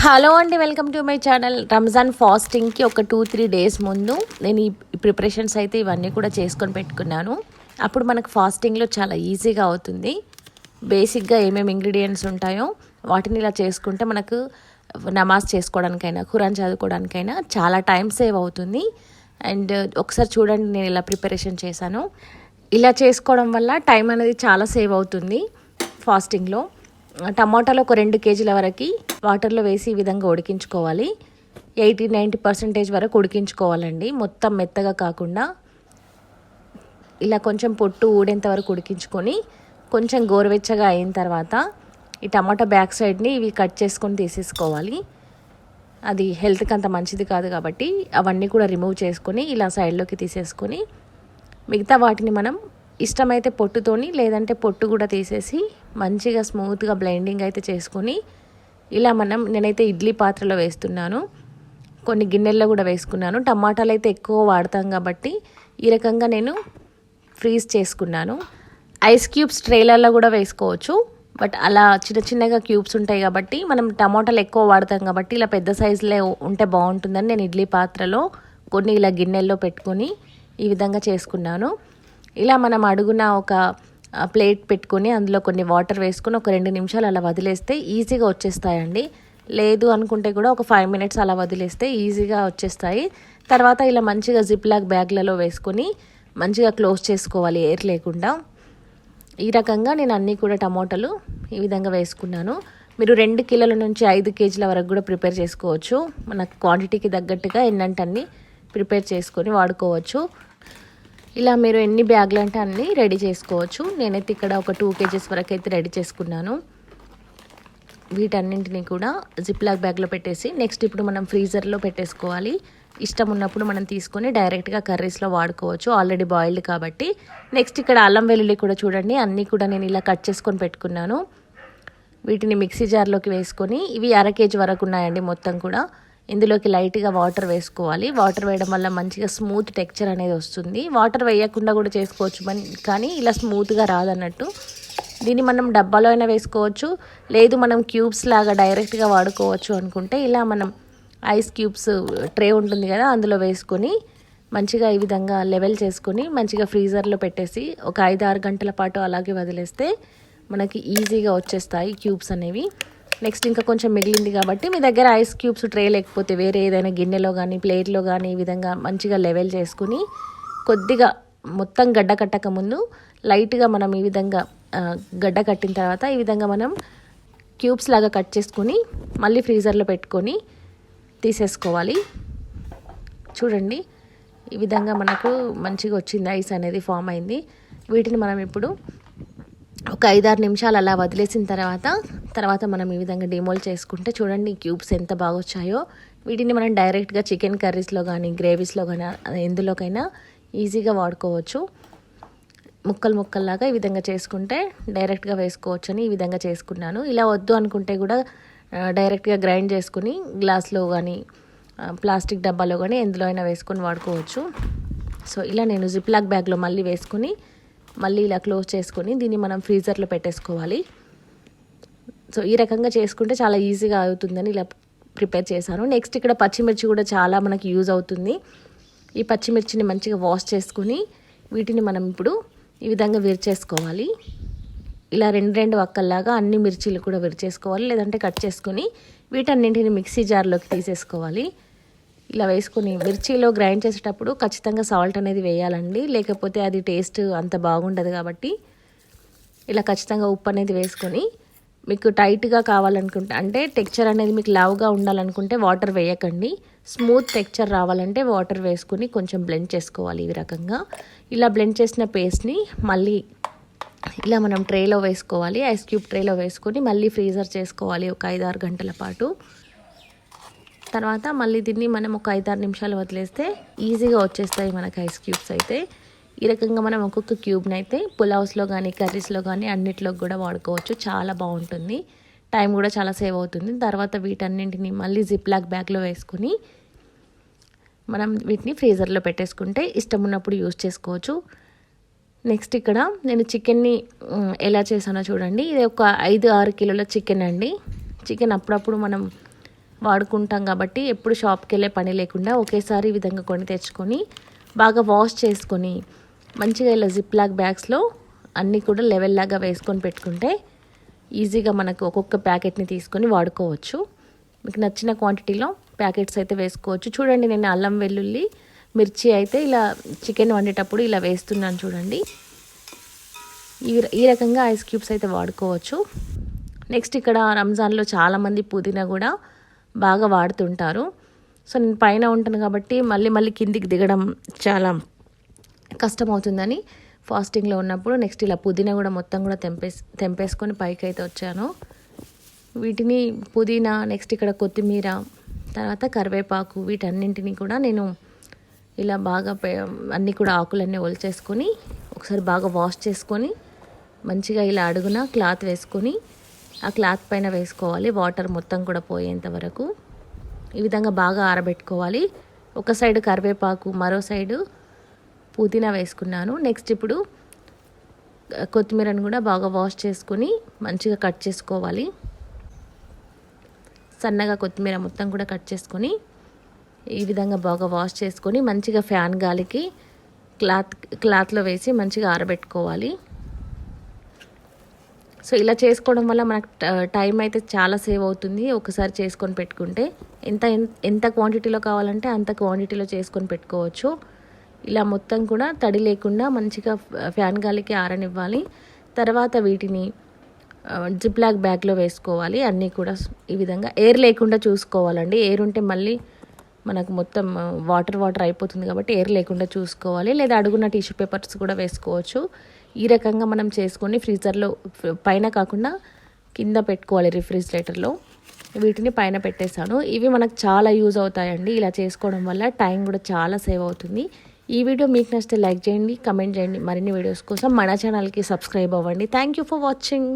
Hello అండి, welcome to my channel. Ramzan ఫాస్టింగ్కి ఒక 2-3 డేస్ ముందు నేను ఈ ప్రిపరేషన్స్ అయితే ఇవన్నీ కూడా చేసుకొని పెట్టుకున్నాను. అప్పుడు మనకు ఫాస్టింగ్లో చాలా ఈజీగా అవుతుంది. బేసిక్గా ఏమేమి ఇంగ్రీడియంట్స్ ఉంటాయో వాటిని ఇలా చేసుకుంటే మనకు నమాజ్ చేసుకోవడానికైనా ఖురాన్ చదువుకోవడానికైనా చాలా టైం సేవ్ అవుతుంది. అండ్ ఒకసారి చూడండి, నేను ఇలా ప్రిపరేషన్ చేశాను. ఇలా చేసుకోవడం వల్ల టైం అనేది చాలా సేవ్ అవుతుంది. ఫాస్టింగ్లో టమాటాలు ఒక 2 కేజీల వరకు వాటర్లో వేసి ఈ విధంగా ఉడికించుకోవాలి. 80-90% వరకు ఉడికించుకోవాలండి, మొత్తం మెత్తగా కాకుండా. ఇలా కొంచెం పొట్టు ఊడేంత వరకు ఉడికించుకొని కొంచెం గోరువెచ్చగా అయిన తర్వాత ఈ టమాటా బ్యాక్ సైడ్ని ఇవి కట్ చేసుకొని తీసేసుకోవాలి. అది హెల్త్కి అంత మంచిది కాదు కాబట్టి అవన్నీ కూడా రిమూవ్ చేసుకొని ఇలా సైడ్లోకి తీసేసుకొని మిగతా వాటిని మనం ఇష్టమైతే పొట్టుతోని లేదంటే పొట్టు కూడా తీసేసి మంచిగా స్మూత్గా బ్లెండింగ్ అయితే చేసుకొని ఇలా నేనైతే ఇడ్లీ పాత్రలో వేస్తున్నాను. కొన్ని గిన్నెల్లో కూడా వేసుకున్నాను. టమాటాలు అయితే ఎక్కువ వాడతాం కాబట్టి ఈ రకంగా నేను ఫ్రీజ్ చేసుకున్నాను. ఐస్ క్యూబ్స్ ట్రేలర్లో కూడా వేసుకోవచ్చు, బట్ అలా చిన్న చిన్నగా క్యూబ్స్ ఉంటాయి కాబట్టి మనం టమాటాలు ఎక్కువ వాడతాం కాబట్టి ఇలా పెద్ద సైజులో ఉంటే బాగుంటుందని నేను ఇడ్లీ పాత్రలో కొన్ని ఇలా గిన్నెల్లో పెట్టుకొని ఈ విధంగా చేసుకున్నాను. ఇలా మనం అడుగున ఒక ప్లేట్ పెట్టుకొని అందులో కొన్ని వాటర్ వేసుకొని ఒక 2 నిమిషాలు అలా వదిలేస్తే ఈజీగా వచ్చేస్తాయండి. లేదు అనుకుంటే కూడా ఒక 5 మినిట్స్ అలా వదిలేస్తే ఈజీగా వచ్చేస్తాయి. తర్వాత ఇలా మంచిగా జిప్-లాక్ బ్యాగ్లలో వేసుకొని మంచిగా క్లోజ్ చేసుకోవాలి, ఎయిర్ లేకుండా. ఈ రకంగా నేను అన్నీ కూడా టమోటాలు ఈ విధంగా వేసుకున్నాను. మీరు 2 కిలోల నుంచి 5 కేజీల వరకు కూడా ప్రిపేర్ చేసుకోవచ్చు. మన క్వాంటిటీకి తగ్గట్టుగా ఎన్నంటే అన్నీ ప్రిపేర్ చేసుకొని వాడుకోవచ్చు. ఇలా మీరు ఎన్ని బ్యాగులు అంటే అన్నీ రెడీ చేసుకోవచ్చు. నేనైతే ఇక్కడ ఒక 2 కేజెస్ వరకు అయితే రెడీ చేసుకున్నాను. వీటన్నింటినీ కూడా జిప్-లాక్ బ్యాగ్లో పెట్టేసి నెక్స్ట్ ఇప్పుడు మనం ఫ్రీజర్లో పెట్టేసుకోవాలి. ఇష్టం ఉన్నప్పుడు మనం తీసుకొని డైరెక్ట్గా కర్రీస్లో వాడుకోవచ్చు, ఆల్రెడీ బాయిల్డ్ కాబట్టి. నెక్స్ట్ ఇక్కడ అల్లం వెల్లుల్లి కూడా చూడండి, అన్నీ కూడా నేను ఇలా కట్ చేసుకొని పెట్టుకున్నాను. వీటిని మిక్సీ జార్లోకి వేసుకొని ఇవి 1/2 కేజీ వరకు ఉన్నాయండి మొత్తం కూడా. ఇందులోకి లైట్గా వాటర్ వేసుకోవాలి. వాటర్ వేయడం వల్ల మంచిగా స్మూత్ టెక్చర్ అనేది వస్తుంది. వాటర్ వేయకుండా కూడా చేసుకోవచ్చు, కానీ ఇలా స్మూత్గా రాదన్నట్టు. దీన్ని మనం డబ్బాలో అయినా వేసుకోవచ్చు, లేదు మనం క్యూబ్స్ లాగా డైరెక్ట్గా వాడుకోవచ్చు అనుకుంటే ఇలా మనం ఐస్ క్యూబ్స్ ట్రే ఉంటుంది కదా, అందులో వేసుకొని మంచిగా ఈ విధంగా లెవెల్ చేసుకొని మంచిగా ఫ్రీజర్లో పెట్టేసి ఒక 5-6 గంటల పాటు అలాగే వదిలేస్తే మనకి ఈజీగా వచ్చేస్తాయి క్యూబ్స్ అనేవి. నెక్స్ట్ ఇంకా కొంచెం మిగిలింది కాబట్టి మీ దగ్గర ఐస్ క్యూబ్స్ ట్రే లేకపోతే వేరే ఏదైనా గిన్నెలో కానీ ప్లేట్లో కానీ ఈ విధంగా మంచిగా లెవెల్ చేసుకుని కొద్దిగా మొత్తం గడ్డ కట్టక ముందు లైట్గా మనం ఈ విధంగా గడ్డ కట్టిన తర్వాత ఈ విధంగా మనం క్యూబ్స్ లాగా కట్ చేసుకొని మళ్ళీ ఫ్రీజర్లో పెట్టుకొని తీసేసుకోవాలి. చూడండి, ఈ విధంగా మనకు మంచిగా వచ్చింది, ఐస్ అనేది ఫామ్ అయింది. వీటిని మనం ఇప్పుడు ఒక 5-6 నిమిషాలు అలా వదిలేసిన తర్వాత మనం ఈ విధంగా డిమోల్డ్ చేసుకుంటే చూడండి క్యూబ్స్ ఎంత బాగా వచ్చాయో. వీటిని మనం డైరెక్ట్గా చికెన్ కర్రీస్లో కానీ గ్రేవీస్లో కానీ ఎందులోకైనా ఈజీగా వాడుకోవచ్చు. ముక్కల్లాగా ఈ విధంగా చేసుకుంటే డైరెక్ట్గా వేసుకోవచ్చు అని ఈ విధంగా చేసుకున్నాను. ఇలా వద్దు అనుకుంటే కూడా డైరెక్ట్గా గ్రైండ్ చేసుకుని గ్లాస్లో కానీ ప్లాస్టిక్ డబ్బాలో కానీ ఎందులో అయినా వేసుకొని వాడుకోవచ్చు. సో ఇలా నేను జిప్-లాక్ బ్యాగ్లో మళ్ళీ వేసుకొని మళ్ళీ ఇలా క్లోజ్ చేసుకొని దీన్ని మనం ఫ్రీజర్లో పెట్టేసుకోవాలి. సో ఈ రకంగా చేసుకుంటే చాలా ఈజీగా అవుతుందని ఇలా ప్రిపేర్ చేశాను. నెక్స్ట్ ఇక్కడ పచ్చిమిర్చి కూడా చాలా మనకి యూజ్ అవుతుంది. ఈ పచ్చిమిర్చిని మంచిగా వాష్ చేసుకుని వీటిని మనం ఇప్పుడు ఈ విధంగా విరిచేసుకోవాలి. ఇలా 2 వక్కల్లాగా అన్ని మిర్చీలు కూడా విరిచేసుకోవాలి, లేదంటే కట్ చేసుకొని వీటన్నింటిని మిక్సీ జార్లోకి తీసేసుకోవాలి. ఇలా వేసుకొని మిర్చిలో గ్రైండ్ చేసేటప్పుడు ఖచ్చితంగా సాల్ట్ అనేది వేయాలండి, లేకపోతే అది టేస్ట్ అంత బాగుండదు. కాబట్టి ఇలా ఖచ్చితంగా ఉప్పు అనేది వేసుకొని మీకు టైట్గా కావాలనుకుంటే అంటే టెక్చర్ అనేది మీకు లావుగా ఉండాలనుకుంటే వాటర్ వేయకండి. స్మూత్ టెక్చర్ రావాలంటే వాటర్ వేసుకొని కొంచెం బ్లెండ్ చేసుకోవాలి. ఈ రకంగా ఇలా బ్లెండ్ చేసిన పేస్ట్ని మళ్ళీ ఇలా మనం ట్రేలో వేసుకోవాలి. ఐస్ క్యూబ్ ట్రేలో వేసుకొని మళ్ళీ ఫ్రీజర్ చేసుకోవాలి ఒక 5-6 గంటల పాటు. తర్వాత మళ్ళీ దీన్ని మనం ఒక 5-6 నిమిషాలు వదిలేస్తే ఈజీగా వచ్చేస్తాయి మనకి ఐస్ క్యూబ్స్ అయితే. ఈ రకంగా మనం ఒక్కొక్క క్యూబ్ని అయితే పులావ్స్లో కానీ కర్రీస్లో కానీ అన్నిట్లో కూడా వాడుకోవచ్చు. చాలా బాగుంటుంది, టైం కూడా చాలా సేవ్ అవుతుంది. తర్వాత వీటన్నింటిని మళ్ళీ జిప్-లాక్ బ్యాగ్లో వేసుకొని మనం వీటిని ఫ్రీజర్లో పెట్టేసుకుంటే ఇష్టం ఉన్నప్పుడు యూజ్ చేసుకోవచ్చు. నెక్స్ట్ ఇక్కడ నేను చికెన్ని ఎలా చేసానో చూడండి. ఇది ఒక 5-6 కిలోల చికెన్ అండి. చికెన్ అప్పుడప్పుడు మనం వాడుకుంటాం కాబట్టి ఎప్పుడు షాప్కి వెళ్ళే పని లేకుండా ఒకేసారి ఈ విధంగా కొని తెచ్చుకొని బాగా వాష్ చేసుకొని మంచిగా ఇలా జిప్ లాక్ బ్యాగ్స్లో అన్నీ కూడా లెవెల్ లాగా వేసుకొని పెట్టుకుంటే ఈజీగా మనకు ఒక్కొక్క ప్యాకెట్ని తీసుకొని వాడుకోవచ్చు. మీకు నచ్చిన క్వాంటిటీలో ప్యాకెట్స్ అయితే వేసుకోవచ్చు. చూడండి, నేను అల్లం వెల్లుల్లి మిర్చి అయితే ఇలా చికెన్ వండేటప్పుడు ఇలా వేస్తున్నాను చూడండి. ఈ రకంగా ఐస్ క్యూబ్స్ అయితే వాడుకోవచ్చు. నెక్స్ట్ ఇక్కడ రంజాన్లో చాలామంది పుదీనా కూడా బాగా వాడుతుంటారు. సో నేను పైన ఉంటాను కాబట్టి మళ్ళీ కిందికి దిగడం చాలా కష్టం అవుతుందని ఫాస్టింగ్లో ఉన్నప్పుడు నెక్స్ట్ ఇలా పుదీనా కూడా మొత్తం కూడా తెంపేసుకొని పైకి అయితే వచ్చాను. వీటిని పుదీనా, నెక్స్ట్ ఇక్కడ కొత్తిమీర, తర్వాత కరివేపాకు, వీటన్నింటినీ కూడా నేను ఇలా బాగా అన్నీ కూడా ఆకులన్నీ ఒలిచేసుకొని ఒకసారి బాగా వాష్ చేసుకొని మంచిగా ఇలా అడుగున క్లాత్ వేసుకొని ఆ క్లాత్ పైన వేసుకోవాలి, వాటర్ మొత్తం కూడా పోయేంత వరకు. ఈ విధంగా బాగా ఆరబెట్టుకోవాలి. ఒక సైడ్ కరివేపాకు, మరో సైడు పుదీనా వేసుకున్నాను. నెక్స్ట్ ఇప్పుడు కొత్తిమీరను కూడా బాగా వాష్ చేసుకొని మంచిగా కట్ చేసుకోవాలి. సన్నగా కొత్తిమీర మొత్తం కూడా కట్ చేసుకొని ఈ విధంగా బాగా వాష్ చేసుకొని మంచిగా ఫ్యాన్ గాలికి క్లాత్లో వేసి మంచిగా ఆరబెట్టుకోవాలి. సో ఇలా చేసుకోవడం వల్ల మనకు టైం అయితే చాలా సేవ్ అవుతుంది. ఒకసారి చేసుకొని పెట్టుకుంటే ఎంత క్వాంటిటీలో కావాలంటే అంత క్వాంటిటీలో చేసుకొని పెట్టుకోవచ్చు. ఇలా మొత్తం కూడా తడి లేకుండా మంచిగా ఫ్యాన్ గాలికి ఆరనివ్వాలి. తర్వాత వీటిని జిప్ లాక్ బ్యాగ్లో వేసుకోవాలి. అన్నీ కూడా ఈ విధంగా ఎయిర్ లేకుండా చూసుకోవాలండి. ఎయిర్ ఉంటే మళ్ళీ మనకు మొత్తం వాటర్ అయిపోతుంది కాబట్టి ఎయిర్ లేకుండా చూసుకోవాలి. లేదా అడుగున టిష్యూ పేపర్స్ కూడా వేసుకోవచ్చు. ఈ రకంగా మనం చేసుకొని ఫ్రీజర్లో పైన కాకుండా కింద పెట్టుకోవాలి, రిఫ్రిజిరేటర్లో. వీటిని పైన పెట్టేశాను. ఇవి మనకు చాలా యూజ్ అవుతాయండి. ఇలా చేసుకోవడం వల్ల టైం కూడా చాలా సేవ్ అవుతుంది. ఈ వీడియో మీకు నచ్చితే లైక్ చేయండి, కమెంట్ చేయండి. మరిన్ని వీడియోస్ కోసం మన ఛానల్కి సబ్స్క్రైబ్ అవ్వండి. Thank you for watching.